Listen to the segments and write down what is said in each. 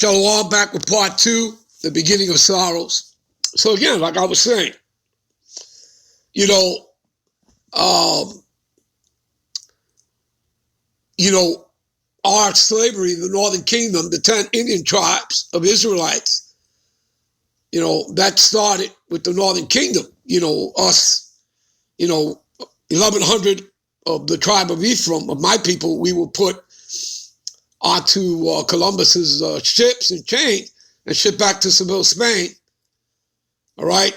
Shalom, back with part 2, the beginning of sorrows. So again, like I was saying, our slavery, the Northern Kingdom, the 10 Indian tribes of Israelites, that started with the Northern Kingdom. Us, 1,100 of the tribe of Ephraim, of my people, we were put onto Columbus's ships and chained and shipped back to Seville, Spain, all right,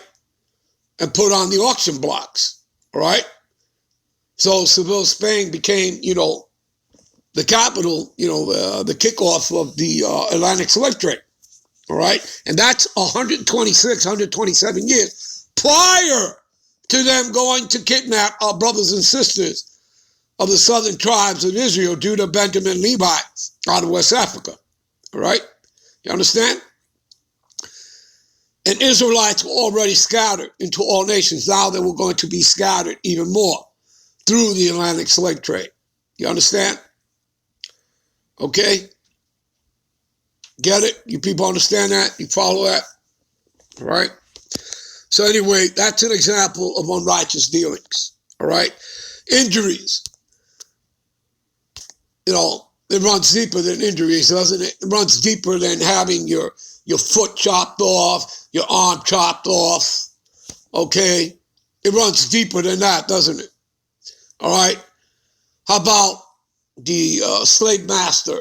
and put on the auction blocks, all right? So Seville, Spain became, the capital, the kickoff of the Atlantic slave trade, all right? And that's 126, 127 years prior to them going to kidnap our brothers and sisters of the southern tribes of Israel, Judah, Benjamin, Levi, out of West Africa, all right? You understand? And Israelites were already scattered into all nations. Now they were going to be scattered even more through the Atlantic slave trade. You understand? Okay? Get it? You people understand that? You follow that? All right? So anyway, that's an example of unrighteous dealings, all right? Injuries. It runs deeper than injuries, doesn't it? It runs deeper than having your foot chopped off, your arm chopped off, okay? It runs deeper than that, doesn't it? All right? How about the slave master,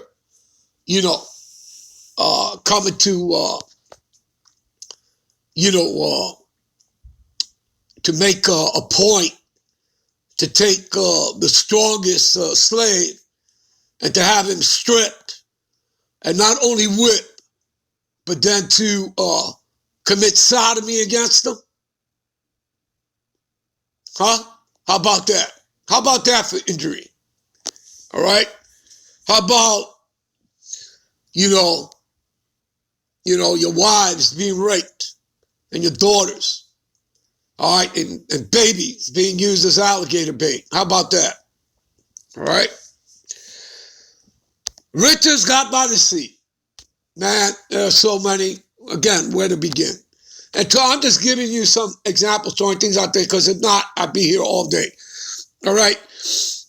coming to, to make a point to take the strongest slave and to have him stripped and not only whipped, but then to commit sodomy against them? Huh? How about that? How about that for injury? All right? How about, your wives being raped and your daughters, all right, and babies being used as alligator bait? How about that? All right? Riches got by the sea. Man, there are so many. Again, where to begin? And so I'm just giving you some examples, throwing things out there, because if not, I'd be here all day. All right?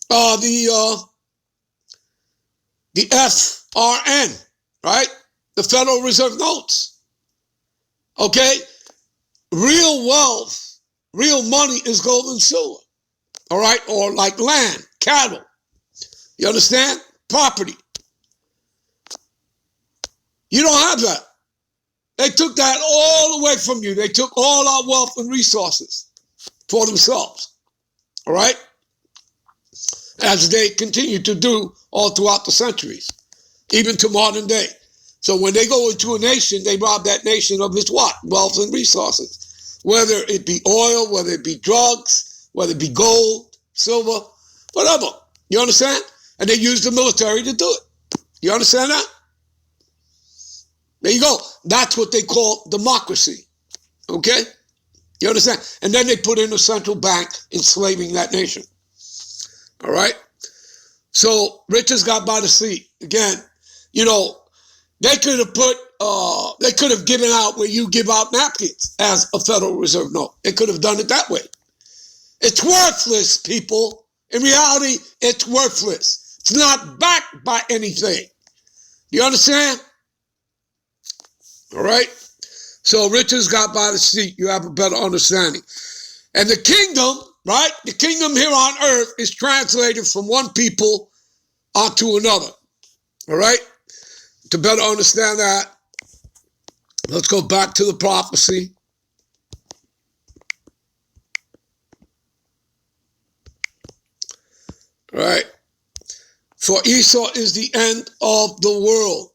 The FRN, right? The Federal Reserve Notes. Okay? Real wealth, real money is gold and silver. All right? Or like land, cattle. You understand? Property. You don't have that. They took that all away from you. They took all our wealth and resources for themselves. All right? As they continue to do all throughout the centuries, even to modern day. So when they go into a nation, they rob that nation of its what? Wealth and resources. Whether it be oil, whether it be drugs, whether it be gold, silver, whatever. You understand? And they use the military to do it. You understand that? There you go. That's what they call democracy. Okay? You understand? And then they put in a central bank enslaving that nation. All right? So riches got by the sea. Again, they could have given out where you give out napkins as a Federal Reserve note. They could have done it that way. It's worthless, people. In reality, it's worthless. It's not backed by anything. You understand? All right? So riches got by the sea. You have a better understanding. And the kingdom, right? The kingdom here on earth is translated from one people onto another. All right? To better understand that, let's go back to the prophecy. All right? For Esau is the end of the world,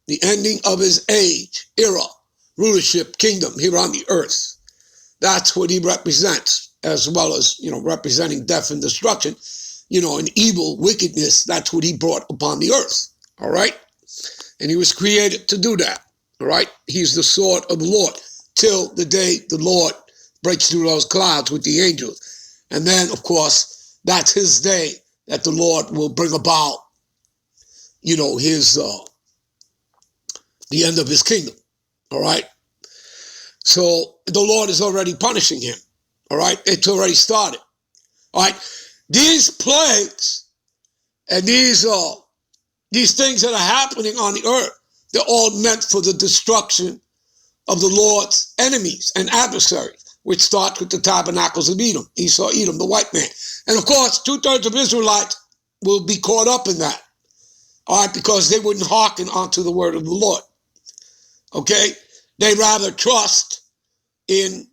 the ending of his age, era, rulership, kingdom here on the earth. That's what he represents, as well as, representing death and destruction, and evil, wickedness. That's what he brought upon the earth, all right? And he was created to do that, all right? He's the sword of the Lord till the day the Lord breaks through those clouds with the angels. And then, of course, that's his day that the Lord will bring about, his the end of his kingdom. All right. So the Lord is already punishing him. All right. It's already started. All right. These plagues and these things that are happening on the earth, they're all meant for the destruction of the Lord's enemies and adversaries, which starts with the tabernacles of Edom, Esau, Edom, the white man. And of course, 2/3 of Israelites will be caught up in that. All right, because they wouldn't hearken unto the word of the Lord. Okay? They rather trust in,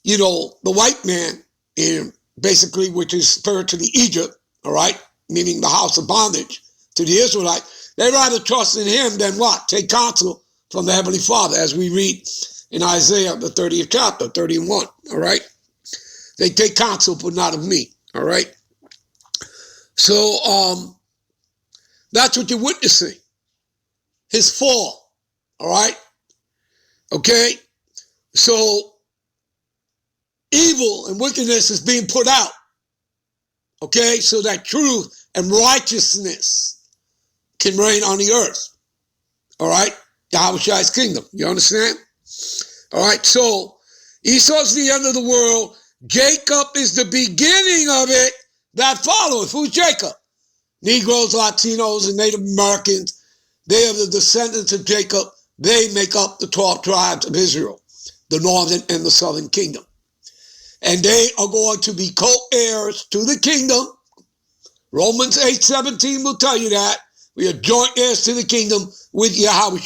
the white man, in basically, which is spiritually Egypt, all right? Meaning the house of bondage to the Israelites. They rather trust in him than what? Take counsel from the Heavenly Father, as we read in Isaiah, the 30th chapter, 31, all right? They take counsel, but not of me, all right? So, that's what you're witnessing. His fall, all right? Okay? So, evil and wickedness is being put out, okay? So that truth and righteousness can reign on the earth, all right? Yahweh's kingdom, you understand? All right, so Esau's the end of the world. Jacob is the beginning of it that follows. Who's Jacob? Negroes, Latinos, and Native Americans. They are the descendants of Jacob. They make up the 12 tribes of Israel, the northern and the southern kingdom. And they are going to be co-heirs to the kingdom. Romans 8:17 will tell you that. We are joint heirs to the kingdom with Yahweh.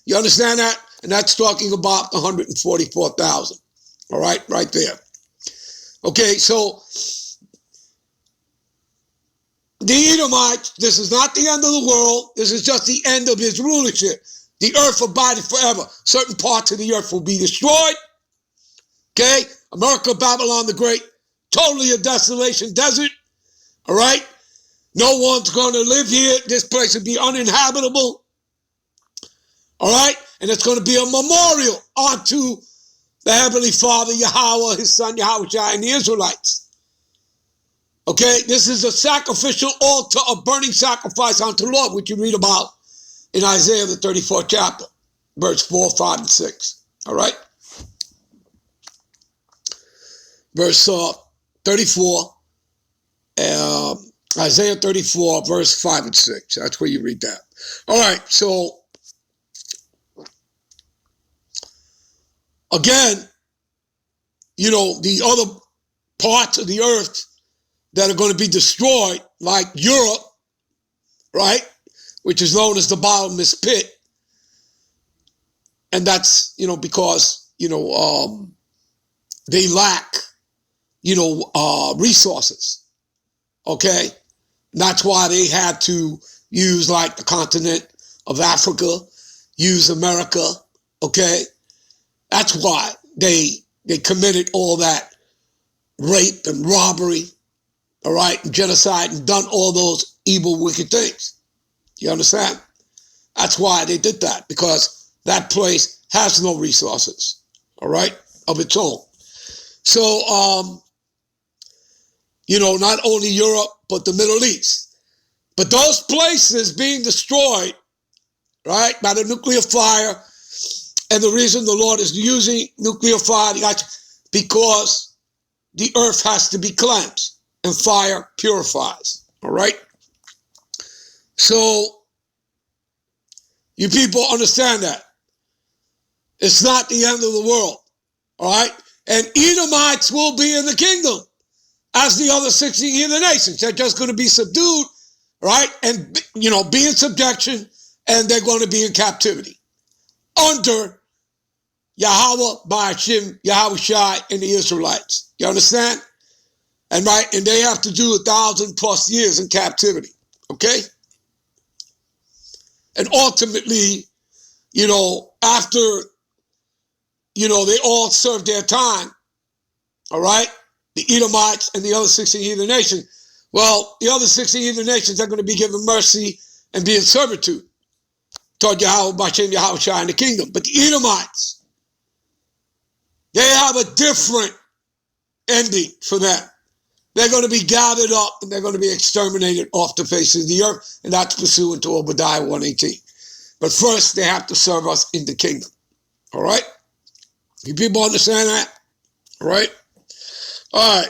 You understand that? And that's talking about the 144,000. All right, right there. Okay, so the Edomites, this is not the end of the world. This is just the end of his rulership. The earth abideth forever. Certain parts of the earth will be destroyed. Okay, America, Babylon the Great, totally a desolation desert. All right, no one's going to live here. This place will be uninhabitable. All right, and it's going to be a memorial unto the Heavenly Father, Yahweh, his son, Yahweh, and the Israelites. Okay, this is a sacrificial altar of burning sacrifice unto the Lord, which you read about in Isaiah, the 34th chapter, verse 4, 5, and 6. All right? Verse 34, Isaiah 34, verse 5 and 6. That's where you read that. All right, so again, the other parts of the earth that are going to be destroyed, like Europe, right, which is known as the bottomless pit. And that's, because, they lack, resources, okay? And that's why they had to use, like, the continent of Africa, use America, okay? That's why they committed all that rape and robbery, all right, and genocide, and done all those evil, wicked things. You understand? That's why they did that, because that place has no resources, all right, of its own. So, not only Europe, but the Middle East. But those places being destroyed, right, by the nuclear fire, and the reason the Lord is using nuclear fire, because the earth has to be cleansed, and fire purifies, all right? So, you people understand that. It's not the end of the world, all right? And Edomites will be in the kingdom as the other 60 heathen nations. They're just going to be subdued, right? And, be in subjection, and they're going to be in captivity under Yahweh, Ba'ashim, Yahweh Shai, and the Israelites. You understand? And they have to do 1,000+ years in captivity, okay? And ultimately, after, they all served their time, all right? The Edomites and the other 60 heathen nations. Well, the other 60 heathen nations are going to be given mercy and be in servitude toward Yahweh, Ba'ashim, Yahweh Shai, and the kingdom. But the Edomites, they have a different ending for them. They're going to be gathered up and they're going to be exterminated off the face of the earth, and that's pursuant to Obadiah 1:18. But first, they have to serve us in the kingdom. All right? You people understand that? All right? All right.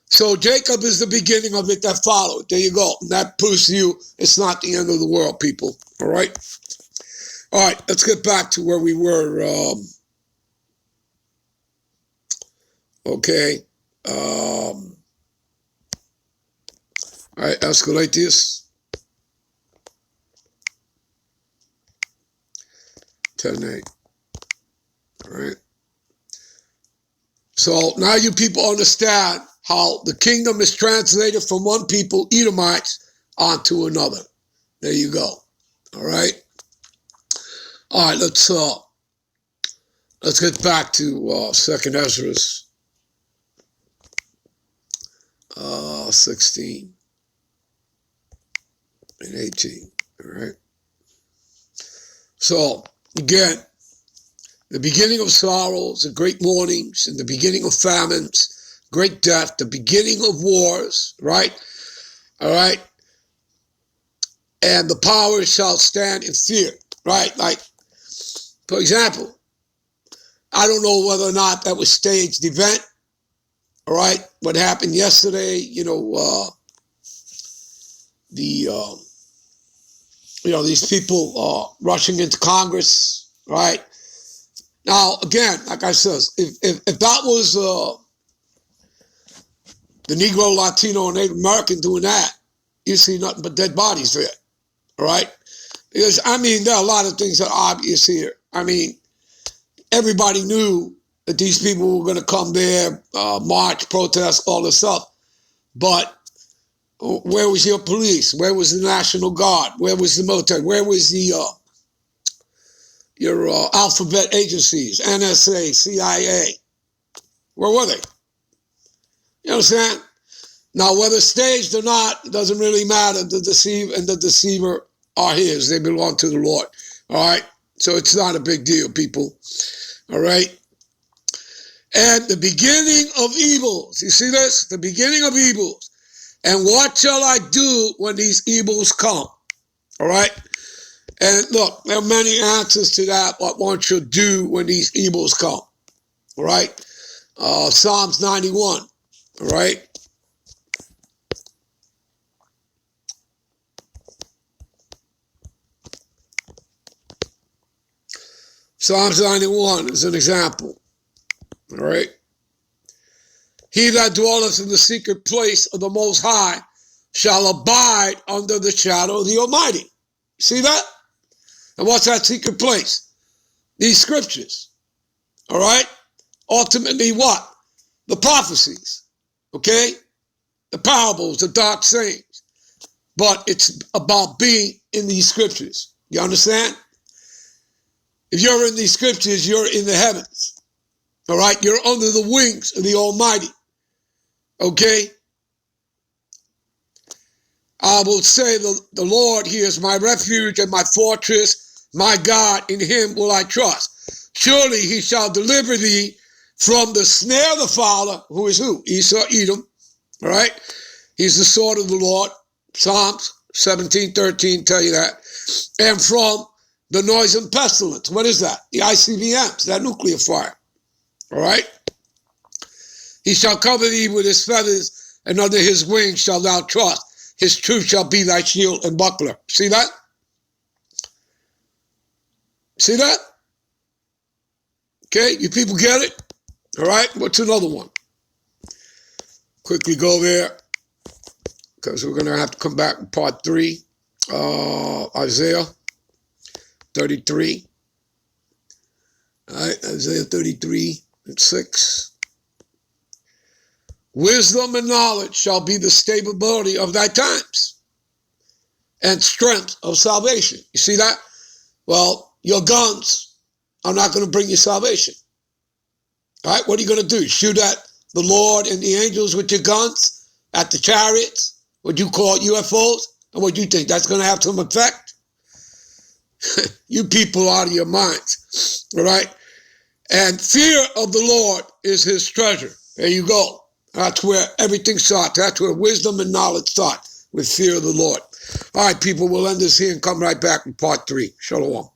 So Jacob is the beginning of it that followed. There you go. And that proves to you it's not the end of the world, people. All right? All right, let's get back to where we were. Okay. All right, Escalatius. 10:8. All right. So now you people understand how the kingdom is translated from one people, Edomites, onto another. There you go. All right. All right. Let's get back to 2nd Ezra 16 and 18. All right. So again, the beginning of sorrows, the great mournings, and the beginning of famines, great death, the beginning of wars, right? All right. And the powers shall stand in fear, right? Like, for example, I don't know whether or not that was staged event, all right? What happened yesterday, you know, these people rushing into Congress, right? Now, again, like I said, if that was the Negro, Latino, and Native American doing that, you see nothing but dead bodies there, all right? Because, I mean, there are a lot of things that are obvious here. I mean, everybody knew that these people were going to come there, march, protest, all this stuff. But where was your police? Where was the National Guard? Where was the military? Where was your alphabet agencies, NSA, CIA? Where were they? You understand? Now, whether staged or not, it doesn't really matter. The deceiver and the deceiver are his. They belong to the Lord. All right? So it's not a big deal, people. All right? And the beginning of evils. You see this? The beginning of evils. And what shall I do when these evils come? All right? And look, there are many answers to that, what one should do when these evils come. All right? Psalms 91. All right? Psalms 91 is an example. All right? He that dwelleth in the secret place of the Most High shall abide under the shadow of the Almighty. See that? And what's that secret place? These scriptures. All right? Ultimately what? The prophecies. Okay? The parables, the dark sayings. But it's about being in these scriptures. You understand? If you're in these scriptures, you're in the heavens. All right? You're under the wings of the Almighty. Okay? I will say the Lord, he is my refuge and my fortress, my God, in him will I trust. Surely he shall deliver thee from the snare of the fowler, who is who? Esau, Edom, all right? He's the sword of the Lord. Psalms 17:13 tell you that. And from the noisome pestilence. What is that? The ICBMs, that nuclear fire, all right? He shall cover thee with his feathers, and under his wings shalt thou trust. His truth shall be thy shield and buckler. See that? See that? Okay, you people get it? All right, what's another one? Quickly go there, because we're going to have to come back with part 3. Isaiah 33. All right, Isaiah 33 and 6. Wisdom and knowledge shall be the stability of thy times and strength of salvation. You see that? Well, your guns are not going to bring you salvation. All right, what are you going to do? Shoot at the Lord and the angels with your guns? At the chariots? What you call UFOs? And what do you think? That's going to have some effect? You people out of your minds. All right? And fear of the Lord is his treasure. There you go. That's where everything starts. That's where wisdom and knowledge start, with fear of the Lord. All right, people, we'll end this here and come right back with part 3. Shalom.